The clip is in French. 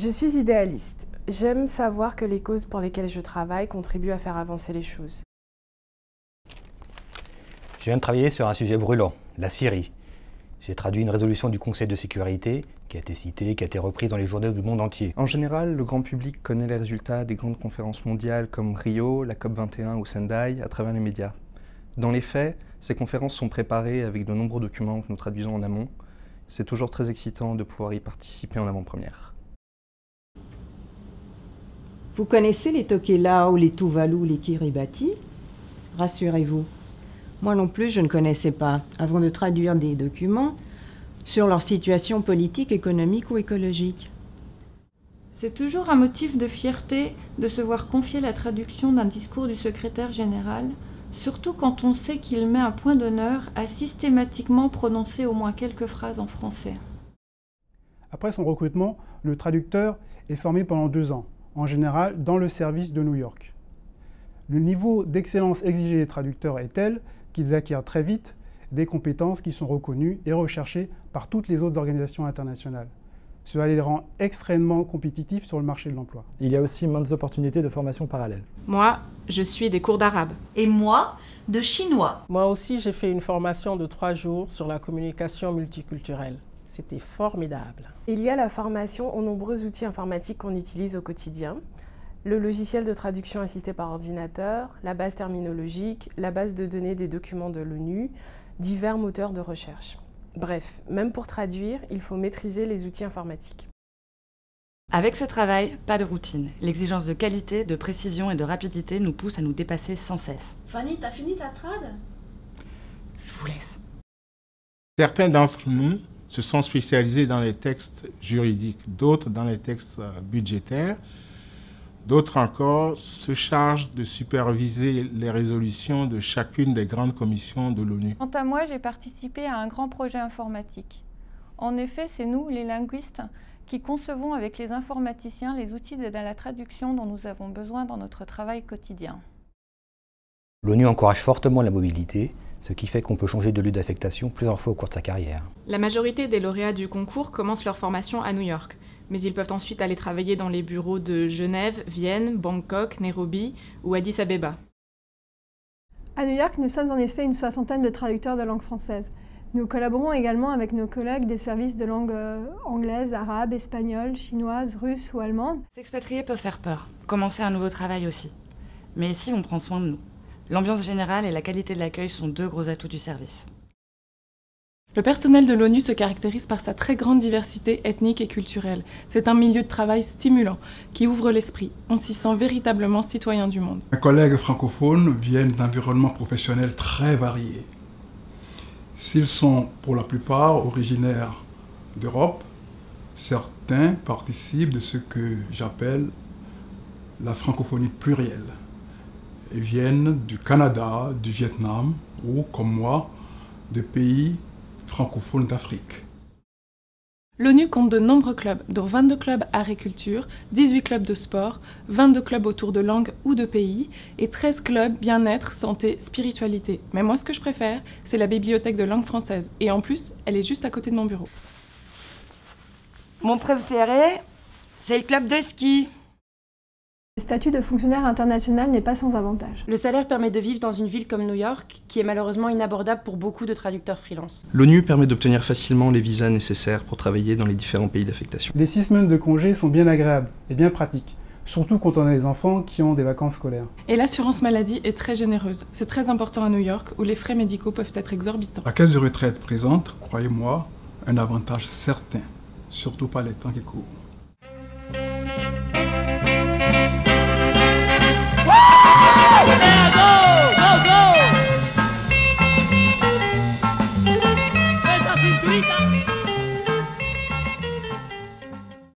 Je suis idéaliste. J'aime savoir que les causes pour lesquelles je travaille contribuent à faire avancer les choses. Je viens de travailler sur un sujet brûlant, la Syrie. J'ai traduit une résolution du Conseil de sécurité qui a été citée, qui a été reprise dans les journaux du monde entier. En général, le grand public connaît les résultats des grandes conférences mondiales comme Rio, la COP21 ou Sendai à travers les médias. Dans les faits, ces conférences sont préparées avec de nombreux documents que nous traduisons en amont. C'est toujours très excitant de pouvoir y participer en avant-première. Vous connaissez les Tokelau, les Tuvalu, les Kiribati? Rassurez-vous. Moi non plus, je ne connaissais pas, avant de traduire des documents sur leur situation politique, économique ou écologique. C'est toujours un motif de fierté de se voir confier la traduction d'un discours du secrétaire général, surtout quand on sait qu'il met un point d'honneur à systématiquement prononcer au moins quelques phrases en français. Après son recrutement, le traducteur est formé pendant 2 ans, en général dans le service de New York. Le niveau d'excellence exigé des traducteurs est tel qu'ils acquièrent très vite des compétences qui sont reconnues et recherchées par toutes les autres organisations internationales. Cela les rend extrêmement compétitifs sur le marché de l'emploi. Il y a aussi maintes opportunités de formation parallèle. Moi, je suis des cours d'arabe. Et moi, de chinois. Moi aussi, j'ai fait une formation de 3 jours sur la communication multiculturelle. C'était formidable. Il y a la formation aux nombreux outils informatiques qu'on utilise au quotidien. Le logiciel de traduction assisté par ordinateur, la base terminologique, la base de données des documents de l'ONU, divers moteurs de recherche. Bref, même pour traduire, il faut maîtriser les outils informatiques. Avec ce travail, pas de routine. L'exigence de qualité, de précision et de rapidité nous pousse à nous dépasser sans cesse. Fanny, t'as fini ta trad? Je vous laisse. Certains d'entre nous se sont spécialisés dans les textes juridiques, d'autres dans les textes budgétaires. D'autres encore se chargent de superviser les résolutions de chacune des grandes commissions de l'ONU. Quant à moi, j'ai participé à un grand projet informatique. En effet, c'est nous, les linguistes, qui concevons avec les informaticiens les outils d'aide à la traduction dont nous avons besoin dans notre travail quotidien. L'ONU encourage fortement la mobilité, ce qui fait qu'on peut changer de lieu d'affectation plusieurs fois au cours de sa carrière. La majorité des lauréats du concours commencent leur formation à New York. Mais ils peuvent ensuite aller travailler dans les bureaux de Genève, Vienne, Bangkok, Nairobi ou Addis Abeba. À New York, nous sommes en effet une 60aine de traducteurs de langue française. Nous collaborons également avec nos collègues des services de langue anglaise, arabe, espagnole, chinoise, russe ou allemande. S'expatrier peut faire peur, commencer un nouveau travail aussi. Mais ici, on prend soin de nous. L'ambiance générale et la qualité de l'accueil sont 2 gros atouts du service. Le personnel de l'ONU se caractérise par sa très grande diversité ethnique et culturelle. C'est un milieu de travail stimulant, qui ouvre l'esprit. On s'y sent véritablement citoyen du monde. Mes collègues francophones viennent d'environnements professionnels très variés. S'ils sont pour la plupart originaires d'Europe, certains participent de ce que j'appelle la francophonie plurielle. Ils viennent du Canada, du Vietnam ou, comme moi, de pays francophones d'Afrique. L'ONU compte de nombreux clubs, dont 22 clubs art et culture, 18 clubs de sport, 22 clubs autour de langues ou de pays, et 13 clubs bien-être, santé, spiritualité. Mais moi, ce que je préfère, c'est la bibliothèque de langue française. Et en plus, elle est juste à côté de mon bureau. Mon préféré, c'est le club de ski. Le statut de fonctionnaire international n'est pas sans avantage. Le salaire permet de vivre dans une ville comme New York, qui est malheureusement inabordable pour beaucoup de traducteurs freelance. L'ONU permet d'obtenir facilement les visas nécessaires pour travailler dans les différents pays d'affectation. Les 6 semaines de congé sont bien agréables et bien pratiques, surtout quand on a des enfants qui ont des vacances scolaires. Et l'assurance maladie est très généreuse. C'est très important à New York, où les frais médicaux peuvent être exorbitants. La caisse de retraite présente, croyez-moi, un avantage certain, surtout par les temps qui courent.